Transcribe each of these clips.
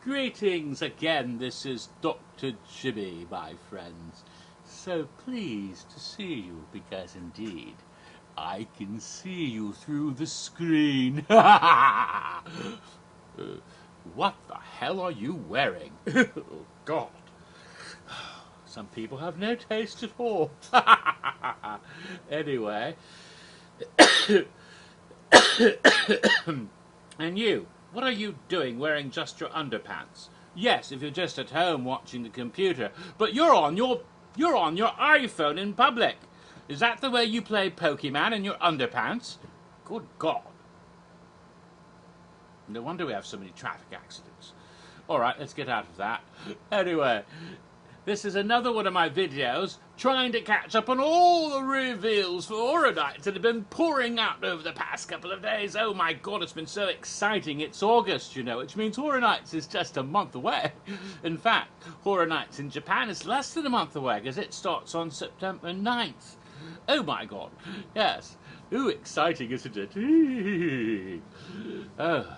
Greetings again, this is Dr. Jimmy, my friends. So pleased to see you, because indeed, I can see you through the screen. What the hell are you wearing? Oh, God. Some people have no taste at all. Anyway. And you, what are you doing wearing just your underpants? Yes, if you're just at home watching the computer, but you're on your iPhone in public. Is that the way you play Pokemon in your underpants? Good God. No wonder we have so many traffic accidents. Alright, let's get out of that. Anyway, this is another one of my videos trying to catch up on all the reveals for Horror Nights that have been pouring out over the past couple of days. Oh my God, it's been so exciting. It's August, you know, which means Horror Nights is just a month away. In fact, Horror Nights in Japan is less than a month away because it starts on September 9th. Oh my God, yes. Ooh, exciting, isn't it? Oh.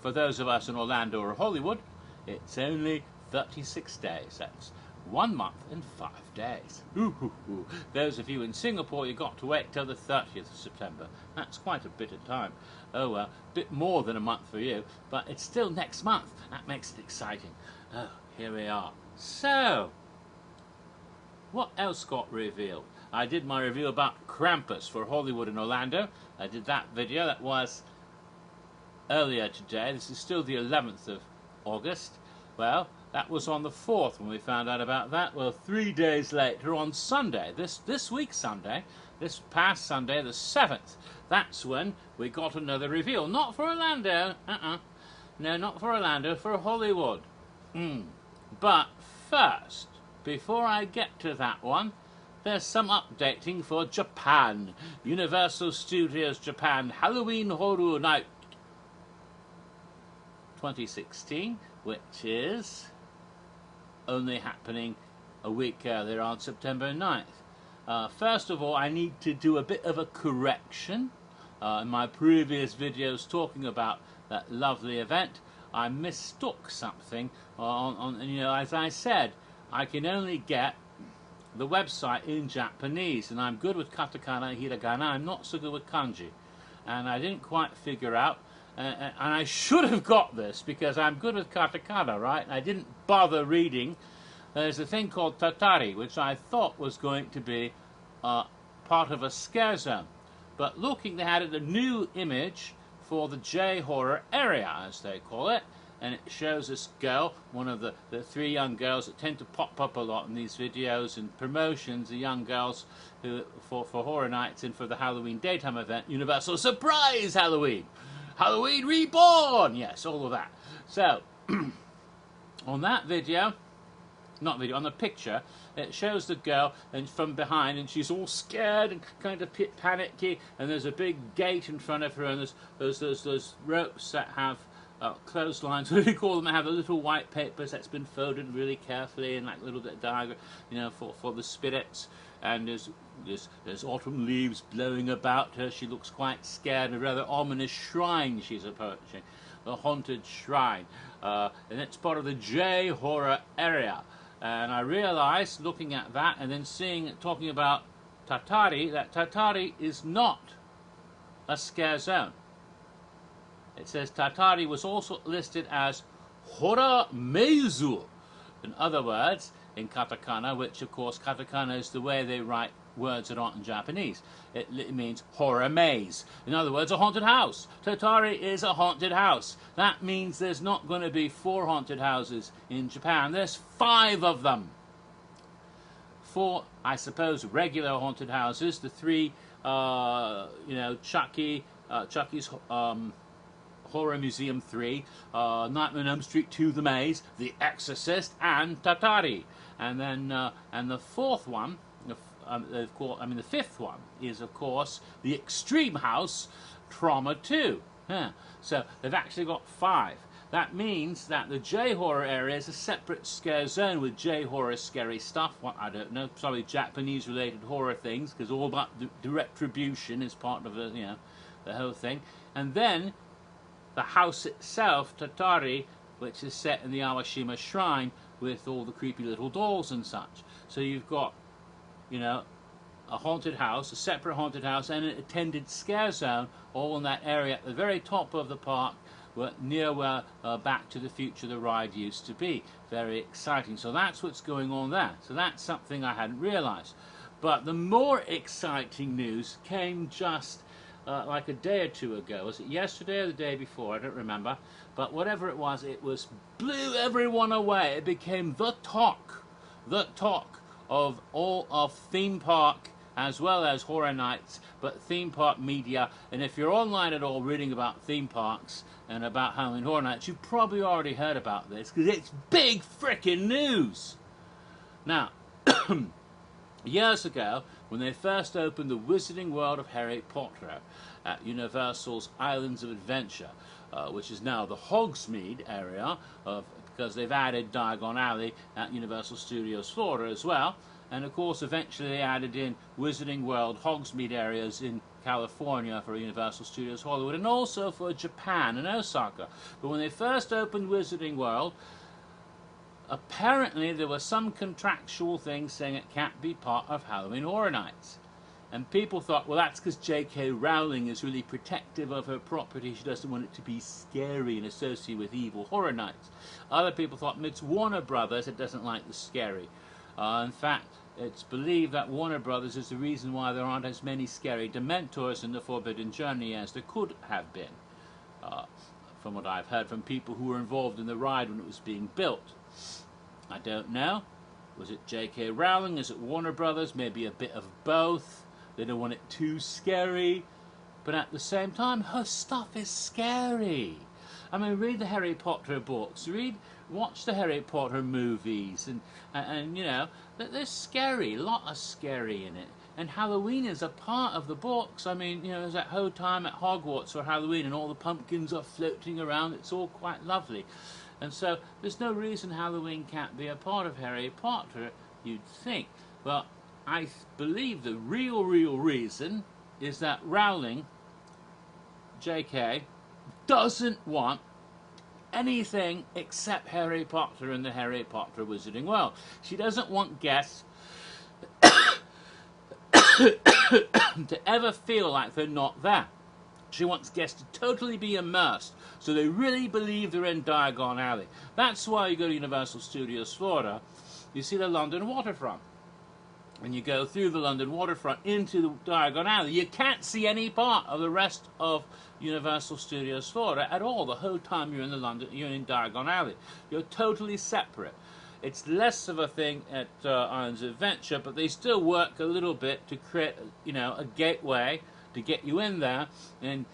For those of us in Orlando or Hollywood, it's only 36 days. That's 1 month and 5 days. Ooh. Those of you in Singapore, you got to wait till the 30th of September. That's quite a bit of time. Oh well, a bit more than a month for you, but it's still next month. That makes it exciting. Oh, here we are. So, what else got revealed? I did my review about Krampus for Hollywood and Orlando. I did that video. That was earlier today. This is still the 11th of August. Well, that was on the 4th when we found out about that. Well, 3 days later, on Sunday, this week Sunday, this past Sunday, the 7th, that's when we got another reveal. Not for Orlando, no, not for Orlando, for Hollywood. But first, before I get to that one, there's some updating for Japan. Universal Studios Japan Halloween Horror Night 2016, which is only happening a week earlier on September 9th. First of all, I need to do a bit of a correction. In my previous videos talking about that lovely event, I mistook something on you know, as I said, I can only get the website in Japanese, and I'm good with katakana and hiragana. I'm not so good with kanji, and I didn't quite figure out. And I should have got this because I'm good with katakana, right? I didn't bother reading. There's a thing called tatari, which I thought was going to be part of a scare zone. But looking, they added a new image for the J-horror area, as they call it. And it shows this girl, one of the three young girls that tend to pop up a lot in these videos and promotions, the young girls who for Horror Nights and for the Halloween daytime event, Universal Surprise Halloween! Halloween Reborn! Yes, all of that. So, on that video, on the picture, it shows the girl and from behind, and she's all scared and kind of panicky, and there's a big gate in front of her, and there's those ropes that have clotheslines, what do you call them? They have the little white papers that's been folded really carefully and like little diagram, you know, for the spirits. And there's autumn leaves blowing about her. She looks quite scared. A rather ominous shrine she's approaching, a haunted shrine, and it's part of the J-horror area. And I realized, looking at that and then talking about Tatari, that Tatari is not a scare zone. It says Tatari was also listed as Horror Meizu. In other words, in katakana, which of course katakana is the way they write words that aren't in Japanese. It means horror maze. In other words, a haunted house. Tatari is a haunted house. That means there's not going to be 4 haunted houses in Japan. There's 5 of them. 4, I suppose, regular haunted houses. The 3, you know, Chucky's Horror Museum 3, Nightmare on Elm Street 2, The Maze, The Exorcist, and Tatari. And then, and the 4th one, the 5th one is, of course, The Extreme House, Trauma 2. Yeah. So they've actually got 5. That means that the J-horror area is a separate scare zone with J-horror scary stuff. What, I don't know, probably Japanese-related horror things, because all about the retribution is part of the whole thing. And then the house itself, Tatari, which is set in the Awashima Shrine with all the creepy little dolls and such. So you've got, you know, a haunted house, a separate haunted house, and an attended scare zone, all in that area at the very top of the park, near where Back to the Future the ride used to be. Very exciting. So that's what's going on there. So that's something I hadn't realized. But the more exciting news came just like a day or two ago. Was it yesterday or the day before? I don't remember. But whatever it was blew everyone away. It became the talk of all of theme park as well as Horror Nights, but theme park media. And if you're online at all reading about theme parks and about Halloween Horror Nights, you've probably already heard about this, because it's big frickin' news. Now, years ago, when they first opened the Wizarding World of Harry Potter at Universal's Islands of Adventure, which is now the Hogsmeade area, because they've added Diagon Alley at Universal Studios Florida as well. And of course, eventually they added in Wizarding World Hogsmeade areas in California for Universal Studios Hollywood, and also for Japan and Osaka. But when they first opened Wizarding World, apparently there was some contractual thing saying it can't be part of Halloween Horror Nights. And people thought, well, that's because J.K. Rowling is really protective of her property. She doesn't want it to be scary and associated with evil Horror Nights. Other people thought, it's Warner Brothers that doesn't like the scary. In fact, it's believed that Warner Brothers is the reason why there aren't as many scary Dementors in the Forbidden Journey as there could have been, from what I've heard from people who were involved in the ride when it was being built. I don't know. Was it J.K. Rowling? Is it Warner Brothers? Maybe a bit of both. They don't want it too scary. But at the same time, her stuff is scary. I mean, read the Harry Potter books. Watch the Harry Potter movies. And you know, they're scary. A lot of scary in it. And Halloween is a part of the books. I mean, you know, there's that whole time at Hogwarts for Halloween and all the pumpkins are floating around. It's all quite lovely. And so there's no reason Halloween can't be a part of Harry Potter, you'd think. Well, I believe the real reason is that Rowling, J.K., doesn't want anything except Harry Potter and the Harry Potter Wizarding World. She doesn't want guests to ever feel like they're not there. She wants guests to totally be immersed, so they really believe they're in Diagon Alley. That's why you go to Universal Studios Florida, you see the London waterfront. And you go through the London waterfront into the Diagon Alley. You can't see any part of the rest of Universal Studios Florida at all the whole time you're in Diagon Alley. You're totally separate. It's less of a thing at Islands of Adventure, but they still work a little bit to create, you know, a gateway to get you in there, and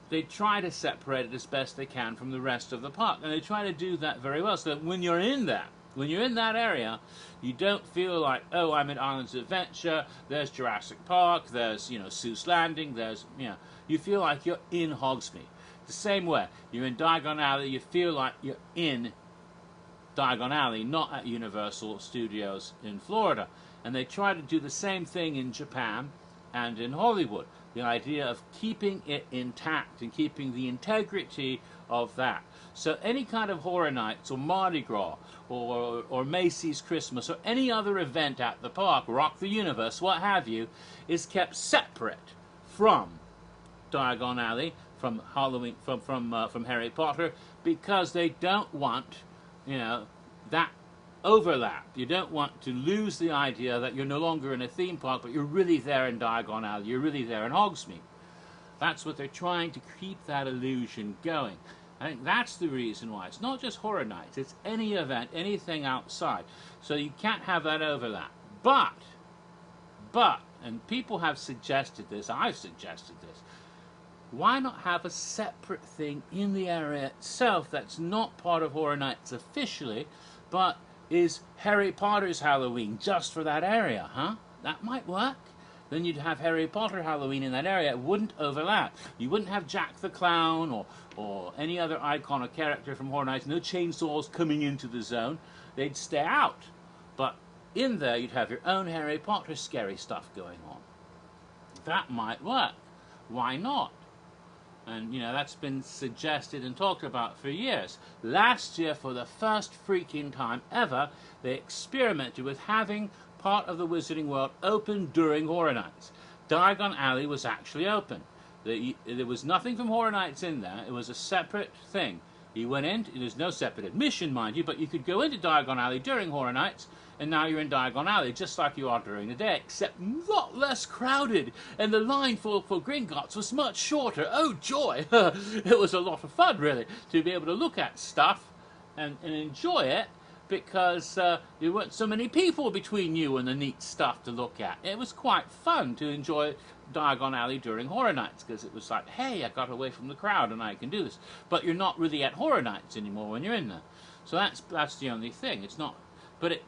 they try to separate it as best they can from the rest of the park, and they try to do that very well, so that when you're in there, when you're in that area, you don't feel like, oh, I'm in Islands of Adventure, there's Jurassic Park, there's, you know, Seuss Landing, there's, you know, you feel like you're in Hogsmeade. The same way, you're in Diagon Alley, you feel like you're in Diagon Alley, not at Universal Studios in Florida. And they try to do the same thing in Japan and in Hollywood. The idea of keeping it intact and keeping the integrity of that. So any kind of Horror Nights or Mardi Gras or Macy's Christmas or any other event at the park, Rock the Universe, what have you, is kept separate from Diagon Alley, from Halloween, from Harry Potter, because they don't want, you know, that overlap. You don't want to lose the idea that you're no longer in a theme park, but you're really there in Diagon Alley, you're really there in Hogsmeade. That's what they're trying to keep that illusion going. I think that's the reason why. It's not just Horror Nights, it's any event, anything outside. So you can't have that overlap. But, and people have suggested this, I've suggested this, why not have a separate thing in the area itself that's not part of Horror Nights officially, but is Harry Potter's Halloween just for that area, huh? That might work. Then you'd have Harry Potter Halloween in that area. It wouldn't overlap. You wouldn't have Jack the Clown or any other icon or character from Horror Nights. No chainsaws coming into the zone. They'd stay out. But in there, you'd have your own Harry Potter scary stuff going on. That might work. Why not? And, you know, that's been suggested and talked about for years. Last year, for the first freaking time ever, they experimented with having part of the Wizarding World open during Horror Nights. Diagon Alley was actually open. There was nothing from Horror Nights in there. It was a separate thing. You went in, there's no separate admission, mind you, but you could go into Diagon Alley during Horror Nights, and now you're in Diagon Alley, just like you are during the day, except a lot less crowded, and the line for Gringotts was much shorter. Oh, joy! It was a lot of fun, really, to be able to look at stuff and enjoy it, because there weren't so many people between you and the neat stuff to look at. It was quite fun to enjoy Diagon Alley during Horror Nights, because it was like, hey, I got away from the crowd and I can do this. But you're not really at Horror Nights anymore when you're in there. So that's the only thing. It's not, but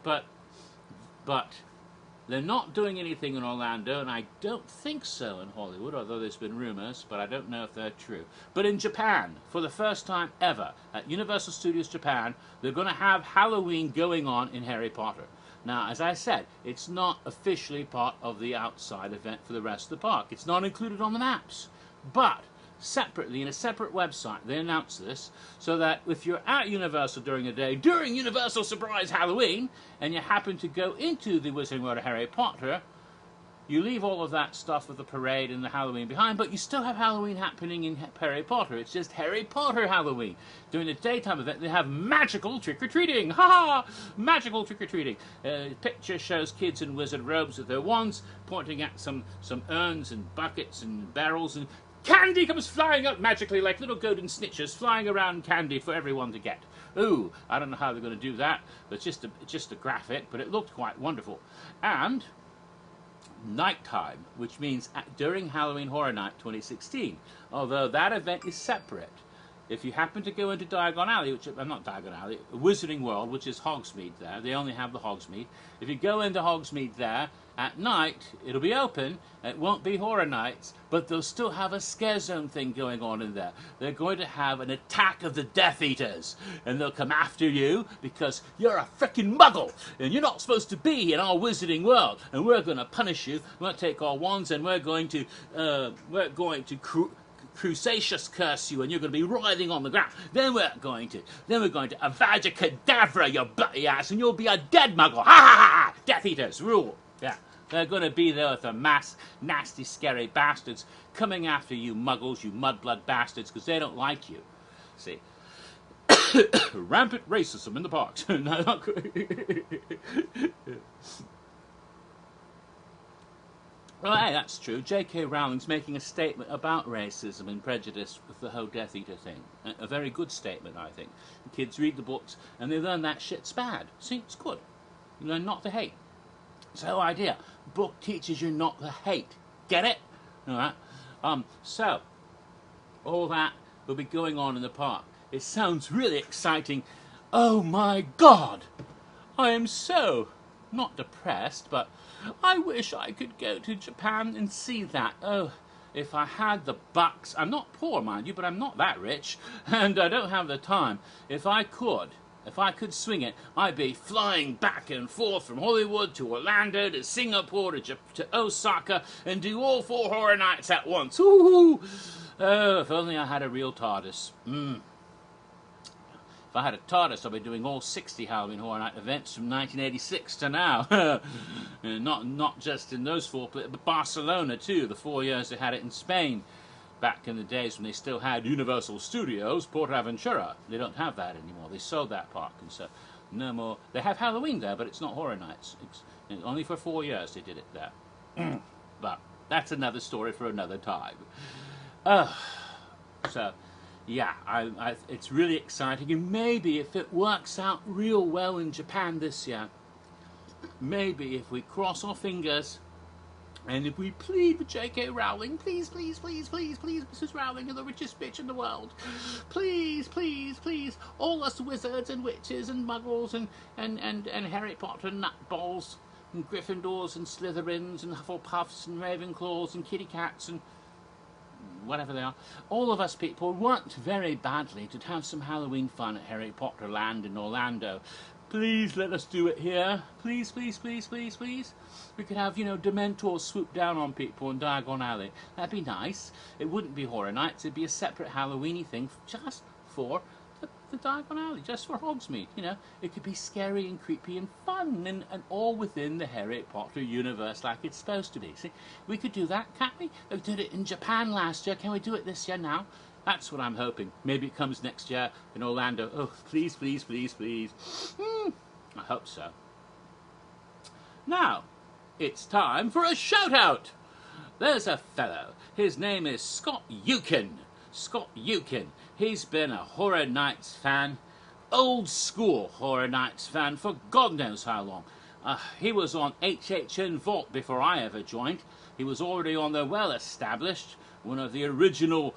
they're not doing anything in Orlando, and I don't think so in Hollywood, although there's been rumors, but I don't know if they're true. But in Japan, for the first time ever, at Universal Studios Japan, they're going to have Halloween going on in Harry Potter. Now, as I said, it's not officially part of the outside event for the rest of the park. It's not included on the maps. But separately, in a separate website, they announce this, so that if you're at Universal during the day, during Universal Surprise Halloween, and you happen to go into the Wizarding World of Harry Potter, you leave all of that stuff with the parade and the Halloween behind, but you still have Halloween happening in Harry Potter. It's just Harry Potter Halloween. During the daytime event, they have magical trick-or-treating. Ha-ha! Magical trick-or-treating. Picture shows kids in wizard robes with their wands, pointing at some urns and buckets and barrels, and candy comes flying out magically like little golden snitches flying around candy for everyone to get. Ooh, I don't know how they're going to do that. It's just a graphic, but it looked quite wonderful. And nighttime, which means during Halloween Horror Night 2016, although that event is separate. If you happen to go into Diagon Alley, not Diagon Alley, Wizarding World, which is Hogsmeade there, they only have the Hogsmeade. If you go into Hogsmeade there, at night, it'll be open, it won't be Horror Nights, but they'll still have a scare zone thing going on in there. They're going to have an attack of the Death Eaters, and they'll come after you because you're a frickin' muggle, and you're not supposed to be in our Wizarding World, and we're going to punish you. We're going to take our wands, and we're going to Crusacious curse you, and you're going to be writhing on the ground. Then we're going to Avada Kedavra your bloody ass, and you'll be a dead muggle. Ha ha ha! Death Eaters rule. Yeah, they're going to be there with a mass nasty, scary bastards coming after you, muggles, you mudblood bastards, because they don't like you. See, rampant racism in the parks. No, not Well, hey, that's true. J.K. Rowling's making a statement about racism and prejudice with the whole Death Eater thing. A very good statement, I think. The kids read the books and they learn that shit's bad. See, it's good. You learn not to hate. It's the whole idea. Book teaches you not to hate. Get it? All right. So, all that will be going on in the park. It sounds really exciting. Oh my God! I am so not depressed, but I wish I could go to Japan and see that. Oh, if I had the bucks. I'm not poor, mind you, but I'm not that rich, and I don't have the time. If I could swing it, I'd be flying back and forth from Hollywood to Orlando to Singapore to Osaka and do all 4 Horror Nights at once. Ooh! Oh, if only I had a real TARDIS. If I had a TARDIS, I'd be doing all 60 Halloween Horror Night events from 1986 to now. Not just in those 4, but Barcelona too, the 4 years they had it in Spain. Back in the days when they still had Universal Studios, Portaventura. They don't have that anymore. They sold that park, and so no more. They have Halloween there, but it's not Horror Nights. It's only for 4 years they did it there. But that's another story for another time. So, yeah, it's really exciting, and maybe if it works out real well in Japan this year, maybe if we cross our fingers and if we plead with J.K. Rowling, please, please, please, please, please, Mrs. Rowling, you're the richest bitch in the world. Please, please, please, all us wizards and witches and muggles and Harry Potter nutballs and Gryffindors and Slytherins and Hufflepuffs and Ravenclaws and kitty cats and whatever they are, all of us people want very badly to have some Halloween fun at Harry Potter Land in Orlando. Please let us do it here. Please, please, please, please, please. We could have, you know, Dementors swoop down on people in Diagon Alley. That'd be nice. It wouldn't be Horror Nights. It'd be a separate Halloweeny thing just for the Diagon Alley, just for Hogsmeade. You know, it could be scary and creepy and fun, and all within the Harry Potter universe like it's supposed to be. See, we could do that, can't we? We did it in Japan last year. Can we do it this year now? That's what I'm hoping. Maybe it comes next year in Orlando. Oh, please, please, please, please. I hope so. Now, it's time for a shout-out. There's a fellow. His name is Scott Eukin. Scott Eukin. He's been a Horror Nights fan, old school Horror Nights fan for God knows how long. He was on HHN Vault before I ever joined. He was already on the well-established, one of the original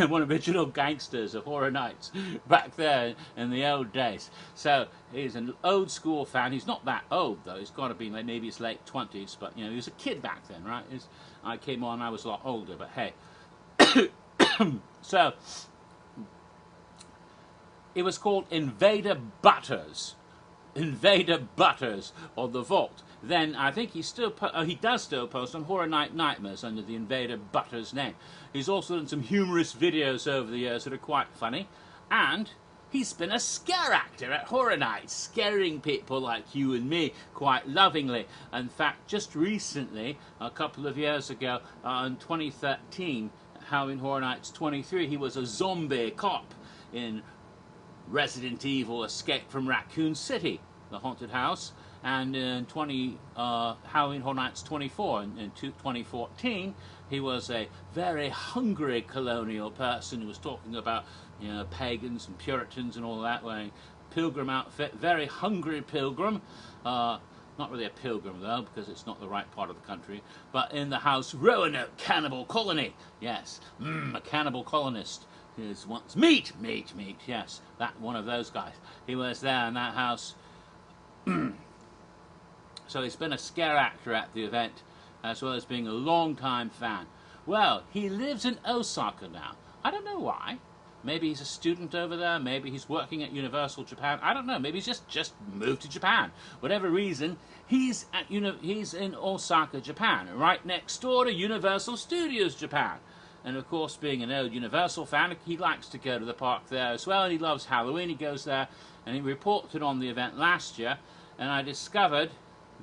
one of the original gangsters of Horror Nights back there in the old days. So he's an old school fan. He's not that old though. He's got to be like maybe his late 20s, but you know, he was a kid back then, right? I came on, I was a lot older, but hey. So it was called Invader Butters. Invader Butters on the Vault. Then I think he does still post on Horror Night Nightmares under the Invader Butters name. He's also done some humorous videos over the years that are quite funny, and he's been a scare actor at Horror Nights, scaring people like you and me quite lovingly. In fact, just recently, a couple of years ago, in 2013, Halloween Horror Nights 23, he was a zombie cop in Resident Evil Escape from Raccoon City, the haunted house. And in Halloween Horror Nights 24, in 2014, he was a very hungry colonial person who was talking about, you know, pagans and Puritans and all that, wearing pilgrim outfit. Very hungry pilgrim. Not really a pilgrim though, because it's not the right part of the country. But in the house Roanoke Cannibal Colony. Yes, a cannibal colonist. He wants meat, yes, that one of those guys. He was there in that house. So he's been a scare actor at the event, as well as being a long-time fan. Well, he lives in Osaka now. I don't know why. Maybe he's a student over there. Maybe he's working at Universal Japan. I don't know. Maybe he's just moved to Japan. Whatever reason, he's in Osaka, Japan, right next door to Universal Studios Japan. And of course, being an old Universal fan, he likes to go to the park there as well. He loves Halloween. He goes there, and he reported on the event last year. And I discovered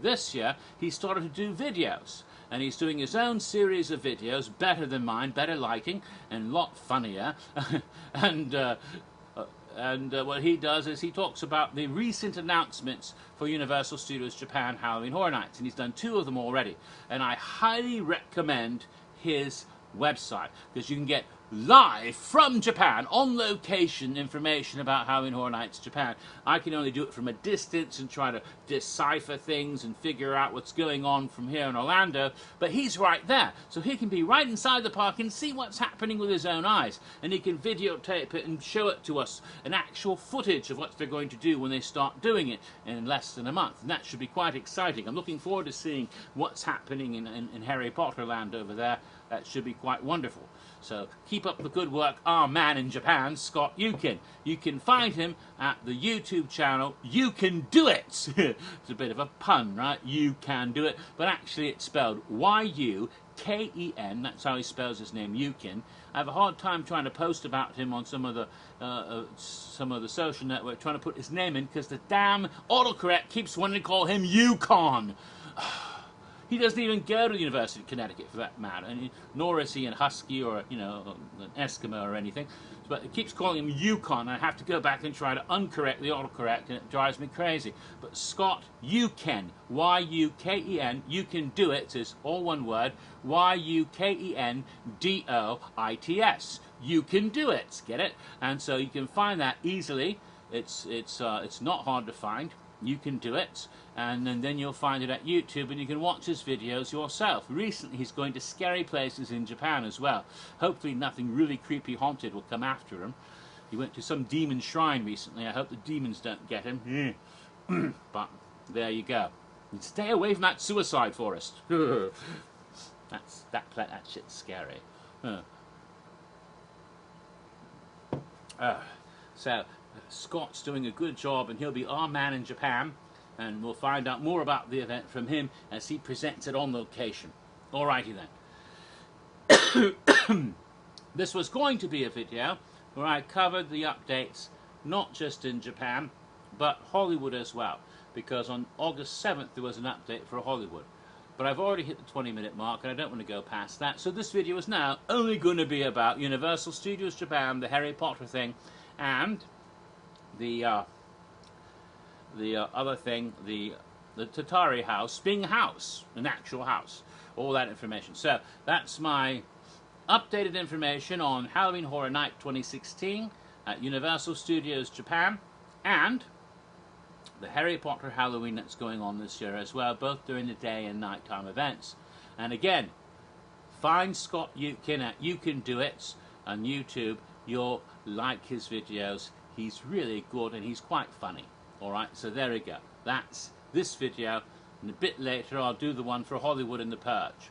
this year he started to do videos. And he's doing his own series of videos, better than mine, better lighting, and a lot funnier. and what he does is he talks about the recent announcements for Universal Studios Japan Halloween Horror Nights. And he's done 2 of them already. And I highly recommend his website, because you can get live from Japan, on location information about Halloween Horror Nights Japan. I can only do it from a distance and try to decipher things and figure out what's going on from here in Orlando, but he's right there, so he can be right inside the park and see what's happening with his own eyes, and he can videotape it and show it to us, an actual footage of what they're going to do when they start doing it in less than a month, and that should be quite exciting. I'm looking forward to seeing what's happening in Harry Potter land over there. That should be quite wonderful. So keep up the good work, our man in Japan, Scott Eukin. You can find him at the YouTube channel You Can Do It. It's a bit of a pun, right? You Can Do It. But actually it's spelled Y-U-K-E-N. That's how he spells his name, Eukin. I have a hard time trying to post about him on some of the social network, trying to put his name in, because the damn autocorrect keeps wanting to call him Yukon. He doesn't even go to the University of Connecticut, for that matter, and nor is he an Husky or, you know, an Eskimo or anything. But it keeps calling him Yukon, and I have to go back and try to uncorrect the autocorrect, and it drives me crazy. But Scott Eukin, Y-U-K-E-N, You Can Do It, is all one word, Y-U-K-E-N-D-O-I-T-S. You Can Do It, get it? And so you can find that easily. It's not hard to find. You Can Do It, and then you'll find it at YouTube, and you can watch his videos yourself. Recently he's going to scary places in Japan as well. Hopefully nothing really creepy haunted will come after him. He went to some demon shrine recently. I hope the demons don't get him. But there you go. And stay away from that suicide forest. that shit's scary. So Scott's doing a good job, and he'll be our man in Japan, and we'll find out more about the event from him as he presents it on location. Alrighty then. This was going to be a video where I covered the updates not just in Japan but Hollywood as well, because on August 7th there was an update for Hollywood. But I've already hit the 20-minute mark and I don't want to go past that, so this video is now only going to be about Universal Studios Japan, the Harry Potter thing, and the other thing, the Tatari house being a house, an actual house, all that information. So that's my updated information on Halloween Horror Night 2016 at Universal Studios Japan, and the Harry Potter Halloween that's going on this year as well, both during the day and nighttime events. And again, find Scott Utkin at You Can Do It on YouTube. You'll like his videos. He's really good and he's quite funny. Alright, so there we go. That's this video, and a bit later I'll do the one for Hollywood and the Purge.